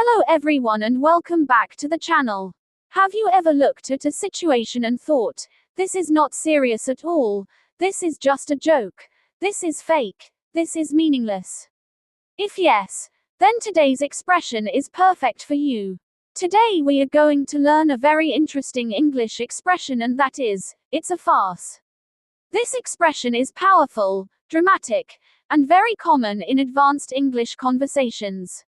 Hello everyone and welcome back to the channel. Have you ever looked at a situation and thought, this is not serious at all, this is just a joke, this is fake, this is meaningless? If yes, then today's expression is perfect for you. Today we are going to learn a very interesting English expression, and that is, it's a farce. This expression is powerful, dramatic, and very common in advanced English conversations.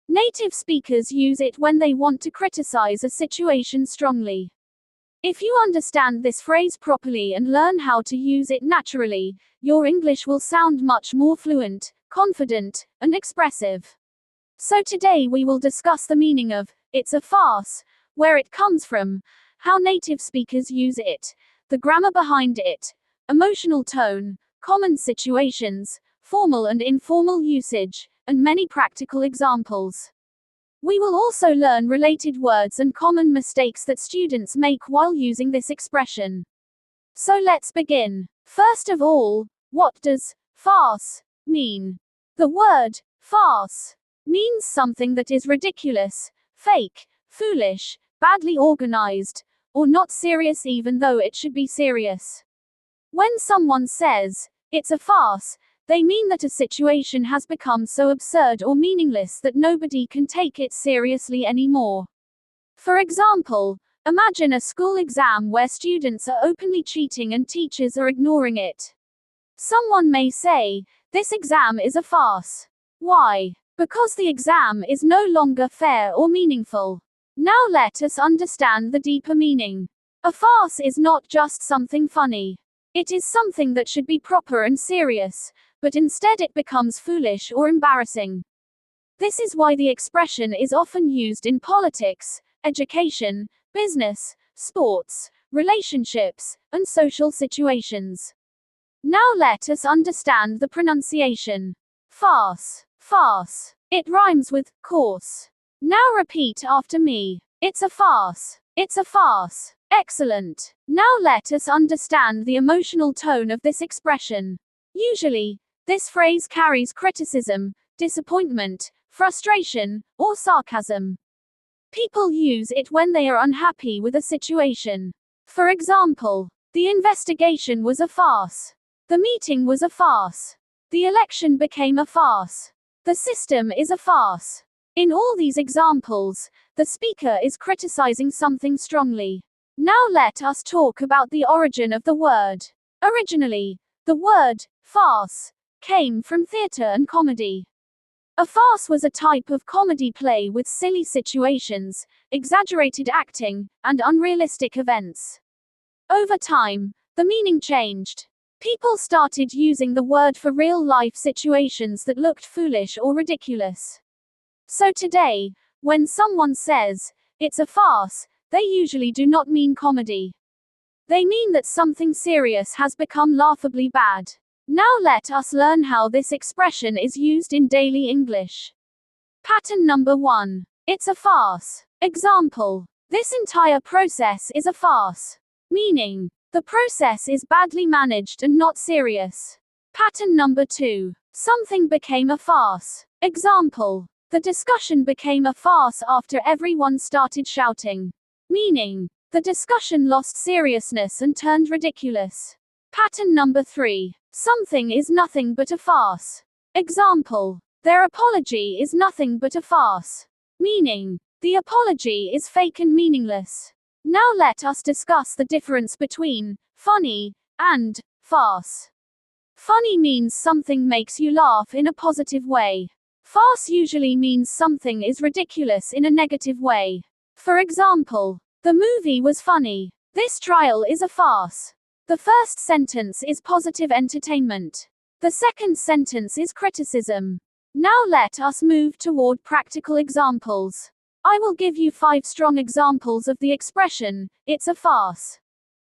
Native speakers use it when they want to criticize a situation strongly. If you understand this phrase properly and learn how to use it naturally, your English will sound much more fluent, confident, and expressive. So today we will discuss the meaning of, it's a farce, where it comes from, how native speakers use it, the grammar behind it, emotional tone, common situations, formal and informal usage, and many practical examples. We will also learn related words and common mistakes that students make while using this expression. So let's begin. First of all, what does farce mean? The word farce means something that is ridiculous, fake, foolish, badly organized, or not serious even though it should be serious. When someone says, it's a farce, they mean that a situation has become so absurd or meaningless that nobody can take it seriously anymore. For example, imagine a school exam where students are openly cheating and teachers are ignoring it. Someone may say, this exam is a farce. Why? Because the exam is no longer fair or meaningful. Now let us understand the deeper meaning. A farce is not just something funny. It is something that should be proper and serious, but instead it becomes foolish or embarrassing. This is why the expression is often used in politics, education, business, sports, relationships, and social situations. Now let us understand the pronunciation. Farce. Farce. It rhymes with course. Now repeat after me. It's a farce. It's a farce. Excellent. Now let us understand the emotional tone of this expression. Usually, this phrase carries criticism, disappointment, frustration, or sarcasm. People use it when they are unhappy with a situation. For example, the investigation was a farce. The meeting was a farce. The election became a farce. The system is a farce. In all these examples, the speaker is criticizing something strongly. Now let us talk about the origin of the word. Originally, the word farce came from theater and comedy. A farce was a type of comedy play with silly situations, exaggerated acting, and unrealistic events. Over time, the meaning changed. People started using the word for real-life situations that looked foolish or ridiculous. So today, when someone says, it's a farce, they usually do not mean comedy. They mean that something serious has become laughably bad. Now let us learn how this expression is used in daily English. Pattern number 1. It's a farce. Example. This entire process is a farce. Meaning, the process is badly managed and not serious. Pattern number 2. Something became a farce. Example. The discussion became a farce after everyone started shouting. Meaning, the discussion lost seriousness and turned ridiculous. Pattern number 3. Something is nothing but a farce. Example. Their apology is nothing but a farce. Meaning, the apology is fake and meaningless. Now let us discuss the difference between funny and farce. Funny means something makes you laugh in a positive way. Farce usually means something is ridiculous in a negative way. For example, the movie was funny. This trial is a farce. The first sentence is positive entertainment. The second sentence is criticism. Now let us move toward practical examples. I will give you 5 strong examples of the expression, it's a farce.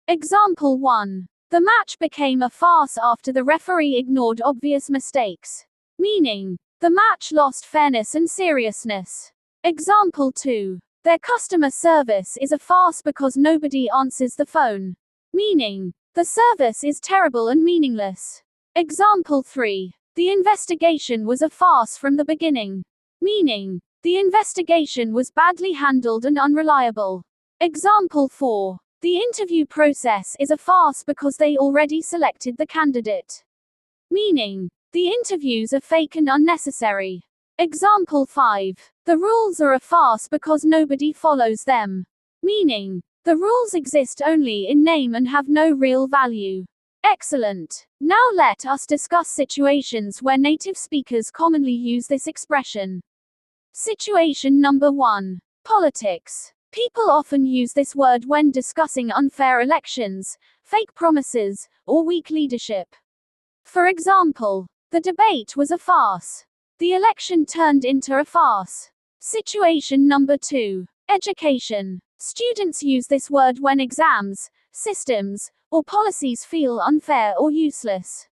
Example 1. The match became a farce after the referee ignored obvious mistakes. Meaning, the match lost fairness and seriousness. Example 2. Their customer service is a farce because nobody answers the phone. Meaning, the service is terrible and meaningless. Example 3. The investigation was a farce from the beginning. Meaning, The investigation was badly handled and unreliable. Example 4. The interview process is a farce because they already selected the candidate. Meaning, the interviews are fake and unnecessary. Example 5. The rules are a farce because nobody follows them. Meaning, the rules exist only in name and have no real value. Excellent. Now let us discuss situations where native speakers commonly use this expression. Situation number 1. Politics. People often use this word when discussing unfair elections, fake promises, or weak leadership. For example, the debate was a farce. The election turned into a farce. Situation number 2. Education. Students use this word when exams, systems, or policies feel unfair or useless.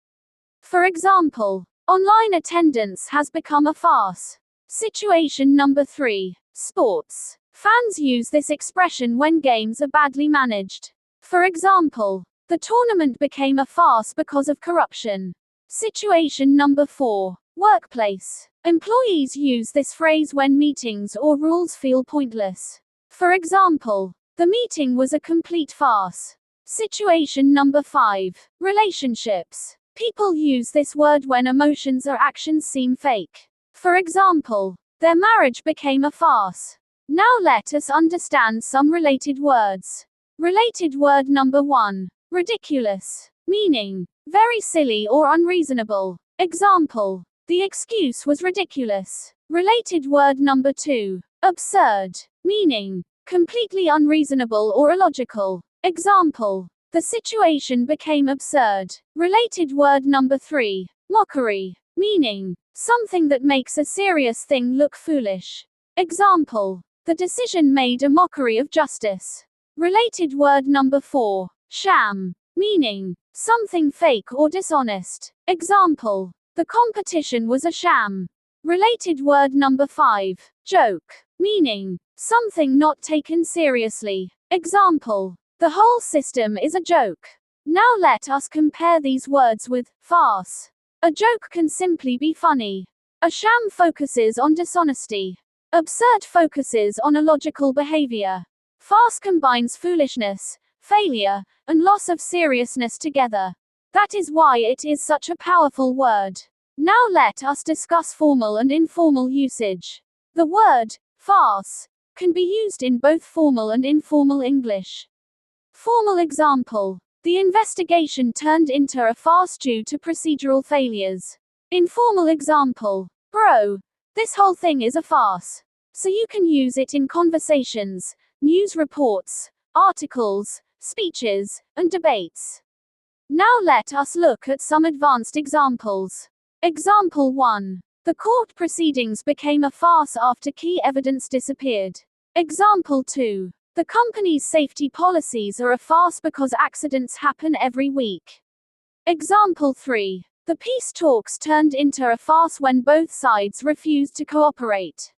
For example, online attendance has become a farce. Situation number 3. Sports. Fans use this expression when games are badly managed. For example, the tournament became a farce because of corruption. Situation number 4. Workplace. Employees use this phrase when meetings or rules feel pointless. For example, the meeting was a complete farce. Situation number 5. Relationships. People use this word when emotions or actions seem fake. For example, their marriage became a farce. Now let us understand some related words. Related word number 1. Ridiculous. Meaning, very silly or unreasonable. Example, the excuse was ridiculous. Related word number 2. Absurd. Meaning, completely unreasonable or illogical. Example, the situation became absurd. Related word number 3. Mockery. Meaning, something that makes a serious thing look foolish. Example, the decision made a mockery of justice. Related word number 4. Sham. Meaning, something fake or dishonest. Example, the competition was a sham. Related word number 5. Joke. Meaning, something not taken seriously. Example, the whole system is a joke. Now let us compare these words with farce. A joke can simply be funny. A sham focuses on dishonesty. Absurd focuses on illogical behavior. Farce combines foolishness, failure, and loss of seriousness together. That is why it is such a powerful word. Now let us discuss formal and informal usage. The word farce can be used in both formal and informal English. Formal example. The investigation turned into a farce due to procedural failures. Informal example. Bro, this whole thing is a farce. So you can use it in conversations, news reports, articles, speeches, and debates. Now let us look at some advanced examples. Example 1. The court proceedings became a farce after key evidence disappeared. Example 2. The company's safety policies are a farce because accidents happen every week. Example 3. The peace talks turned into a farce when both sides refused to cooperate.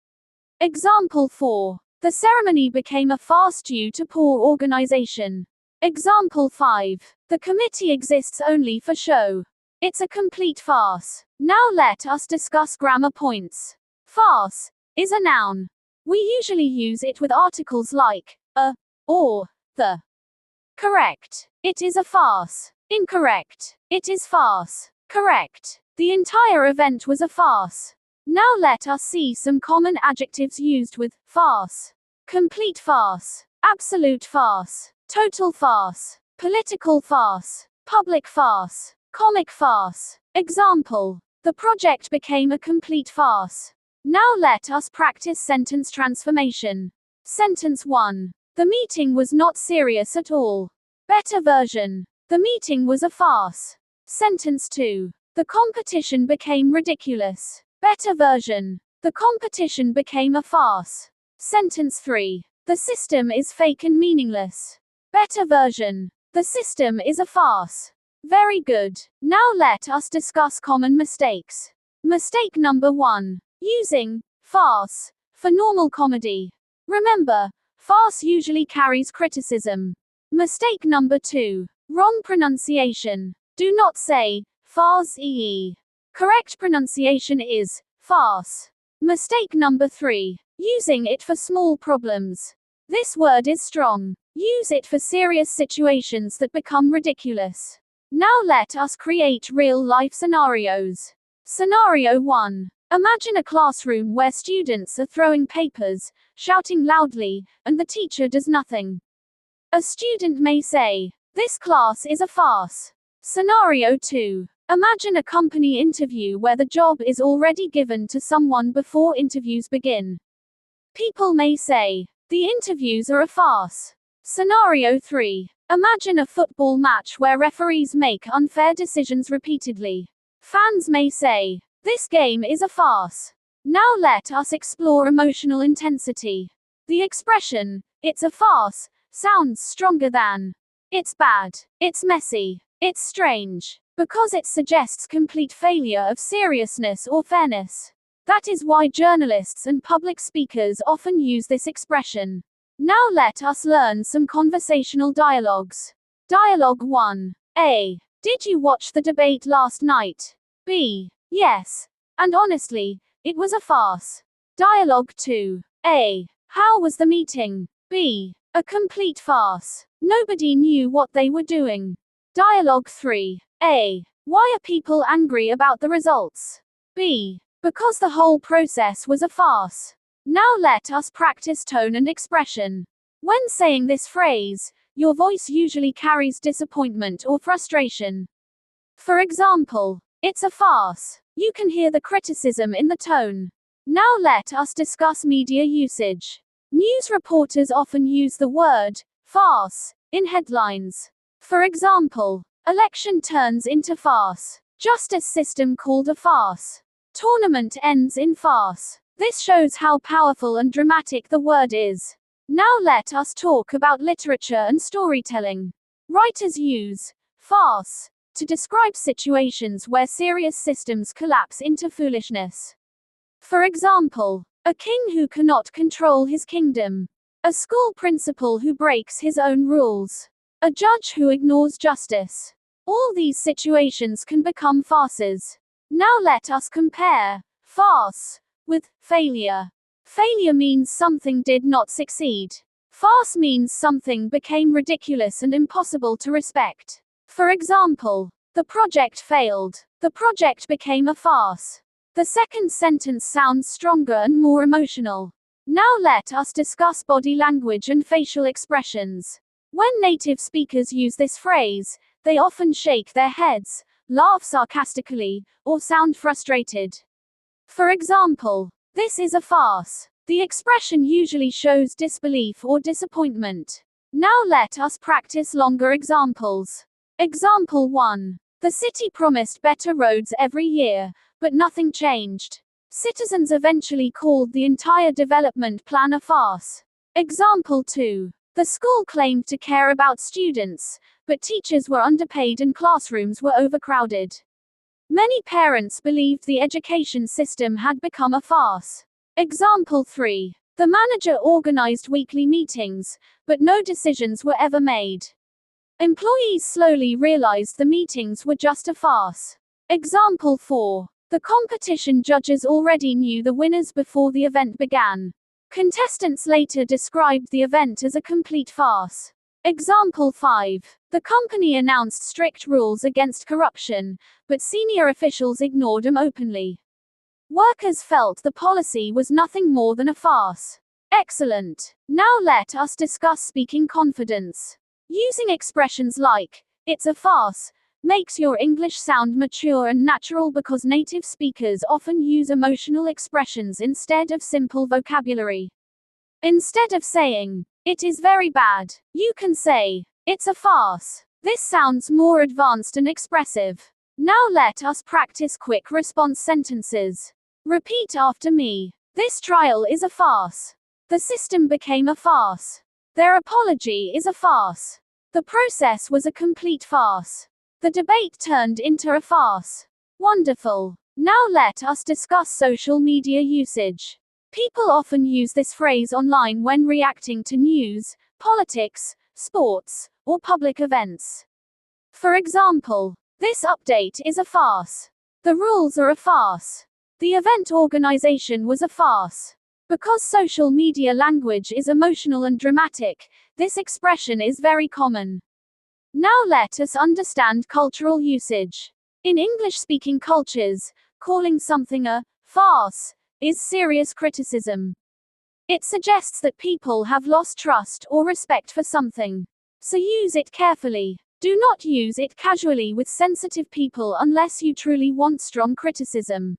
Example 4. The ceremony became a farce due to poor organization. Example 5. The committee exists only for show. It's a complete farce. Now let us discuss grammar points. Farce is a noun. We usually use it with articles like a, or, the. Correct. It is a farce. Incorrect. It is farce. Correct. The entire event was a farce. Now let us see some common adjectives used with farce. Complete farce. Absolute farce. Total farce. Political farce. Public farce. Comic farce. Example. The project became a complete farce. Now let us practice sentence transformation. Sentence 1. The meeting was not serious at all. Better version. The meeting was a farce. Sentence 2. The competition became ridiculous. Better version. The competition became a farce. Sentence 3. The system is fake and meaningless. Better version. The system is a farce. Very good. Now let us discuss common mistakes. Mistake number 1. Using farce for normal comedy. Remember, farce usually carries criticism. Mistake number 2. Wrong pronunciation. Do not say farce. Correct pronunciation is farce. Mistake number 3. Using it for small problems. This word is strong. Use it for serious situations that become ridiculous. Now let us create real-life scenarios. Scenario 1. Imagine a classroom where students are throwing papers, shouting loudly, and the teacher does nothing. A student may say, "This class is a farce." Scenario 2. Imagine a company interview where the job is already given to someone before interviews begin. People may say, "The interviews are a farce." Scenario 3. Imagine a football match where referees make unfair decisions repeatedly. Fans may say, "This game is a farce." Now let us explore emotional intensity. The expression, "it's a farce," sounds stronger than "it's bad," "it's messy," "it's strange," because it suggests complete failure of seriousness or fairness. That is why journalists and public speakers often use this expression. Now let us learn some conversational dialogues. Dialogue 1. A. Did you watch the debate last night? B. Yes. And honestly, it was a farce. Dialogue 2. A. How was the meeting? B. A complete farce. Nobody knew what they were doing. Dialogue 3. A. Why are people angry about the results? B. Because the whole process was a farce. Now let us practice tone and expression. When saying this phrase, your voice usually carries disappointment or frustration. For example, "It's a farce." You can hear the criticism in the tone. Now let us discuss media usage. News reporters often use the word farce in headlines. For example, "Election turns into farce." "Justice system called a farce." "Tournament ends in farce." This shows how powerful and dramatic the word is. Now let us talk about literature and storytelling. Writers use farce to describe situations where serious systems collapse into foolishness. For example, a king who cannot control his kingdom. A school principal who breaks his own rules. A judge who ignores justice. All these situations can become farces. Now let us compare farce with failure. Failure means something did not succeed. Farce means something became ridiculous and impossible to respect. For example, the project failed. The project became a farce. The second sentence sounds stronger and more emotional. Now let us discuss body language and facial expressions. When native speakers use this phrase, they often shake their heads, laugh sarcastically, or sound frustrated. For example, "This is a farce." The expression usually shows disbelief or disappointment. Now let us practice longer examples. Example 1. The city promised better roads every year, but nothing changed. Citizens eventually called the entire development plan a farce. Example 2. The school claimed to care about students, but teachers were underpaid and classrooms were overcrowded. Many parents believed the education system had become a farce. Example 3. The manager organized weekly meetings, but no decisions were ever made. Employees slowly realized the meetings were just a farce. Example 4. The competition judges already knew the winners before the event began. Contestants later described the event as a complete farce. Example 5. The company announced strict rules against corruption, but senior officials ignored them openly. Workers felt the policy was nothing more than a farce. Excellent. Now let us discuss speaking confidence. Using expressions like, "It's a farce," makes your English sound mature and natural because native speakers often use emotional expressions instead of simple vocabulary. Instead of saying, "It is very bad," you can say, "It's a farce." This sounds more advanced and expressive. Now let us practice quick response sentences. Repeat after me. This trial is a farce. The system became a farce. Their apology is a farce. The process was a complete farce. The debate turned into a farce. Wonderful. Now let us discuss social media usage. People often use this phrase online when reacting to news, politics, sports, or public events. For example, "This update is a farce." "The rules are a farce." "The event organization was a farce." Because social media language is emotional and dramatic, this expression is very common. Now let us understand cultural usage. In English-speaking cultures, calling something a farce is serious criticism. It suggests that people have lost trust or respect for something. So use it carefully. Do not use it casually with sensitive people unless you truly want strong criticism.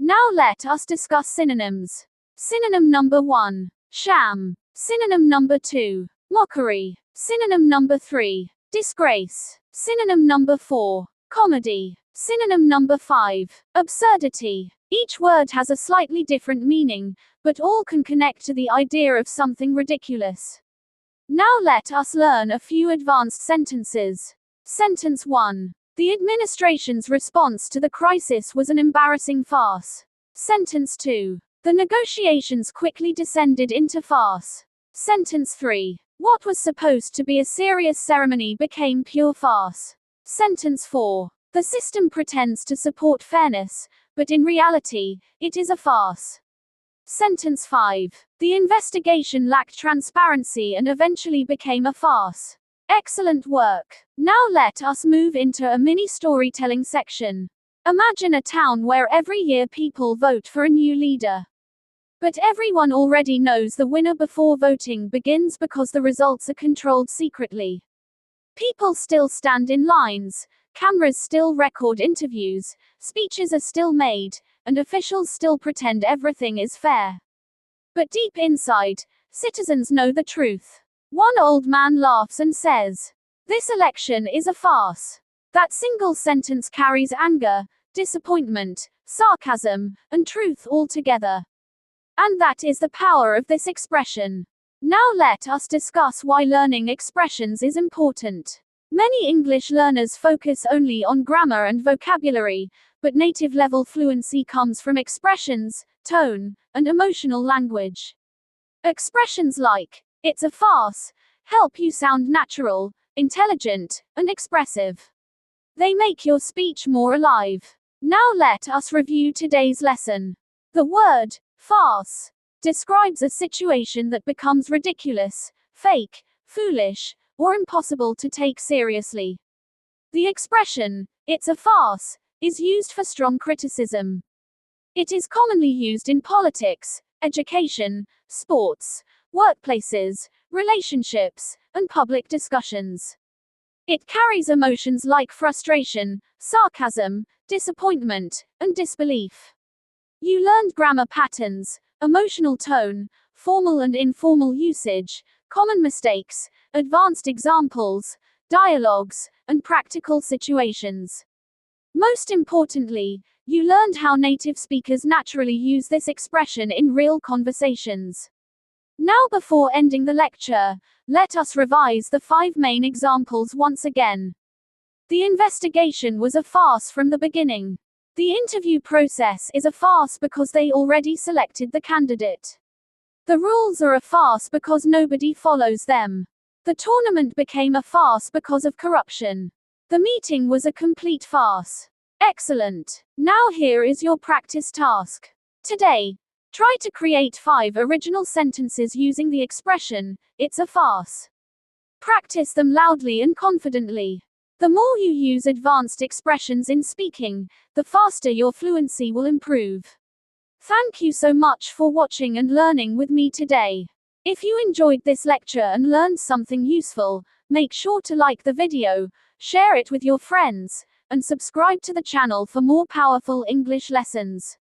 Now let us discuss synonyms. Synonym number 1. Sham. Synonym number 2. Mockery. Synonym number 3. Disgrace. Synonym number 4. Comedy. Synonym number 5. Absurdity. Each word has a slightly different meaning, but all can connect to the idea of something ridiculous. Now let us learn a few advanced sentences. Sentence 1. The administration's response to the crisis was an embarrassing farce. Sentence 2. The negotiations quickly descended into farce. Sentence 3. What was supposed to be a serious ceremony became pure farce. Sentence 4. The system pretends to support fairness, but in reality, it is a farce. Sentence 5. The investigation lacked transparency and eventually became a farce. Excellent work. Now let us move into a mini storytelling section. Imagine a town where every year people vote for a new leader. But everyone already knows the winner before voting begins because the results are controlled secretly. People still stand in lines, cameras still record interviews, speeches are still made, and officials still pretend everything is fair. But deep inside, citizens know the truth. One old man laughs and says, "This election is a farce." That single sentence carries anger, disappointment, sarcasm, and truth all together. And that is the power of this expression. Now let us discuss why learning expressions is important. Many English learners focus only on grammar and vocabulary, but native-level fluency comes from expressions, tone, and emotional language. Expressions like, "It's a farce," help you sound natural, intelligent, and expressive. They make your speech more alive. Now let us review today's lesson. The word farce describes a situation that becomes ridiculous, fake, foolish, or impossible to take seriously. The expression, "it's a farce," is used for strong criticism. It is commonly used in politics, education, sports, workplaces, relationships, and public discussions. It carries emotions like frustration, sarcasm, disappointment, and disbelief. You learned grammar patterns, emotional tone, formal and informal usage, common mistakes, advanced examples, dialogues, and practical situations. Most importantly, you learned how native speakers naturally use this expression in real conversations. Now before ending the lecture, let us revise the 5 main examples once again. The investigation was a farce from the beginning. The interview process is a farce because they already selected the candidate. The rules are a farce because nobody follows them. The tournament became a farce because of corruption. The meeting was a complete farce. Excellent. Now here is your practice task. Today, try to create 5 original sentences using the expression, "It's a farce." Practice them loudly and confidently. The more you use advanced expressions in speaking, the faster your fluency will improve. Thank you so much for watching and learning with me today. If you enjoyed this lecture and learned something useful, make sure to like the video, share it with your friends, and subscribe to the channel for more powerful English lessons.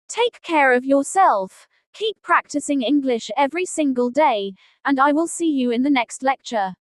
Take care of yourself, keep practicing English every single day, and I will see you in the next lecture.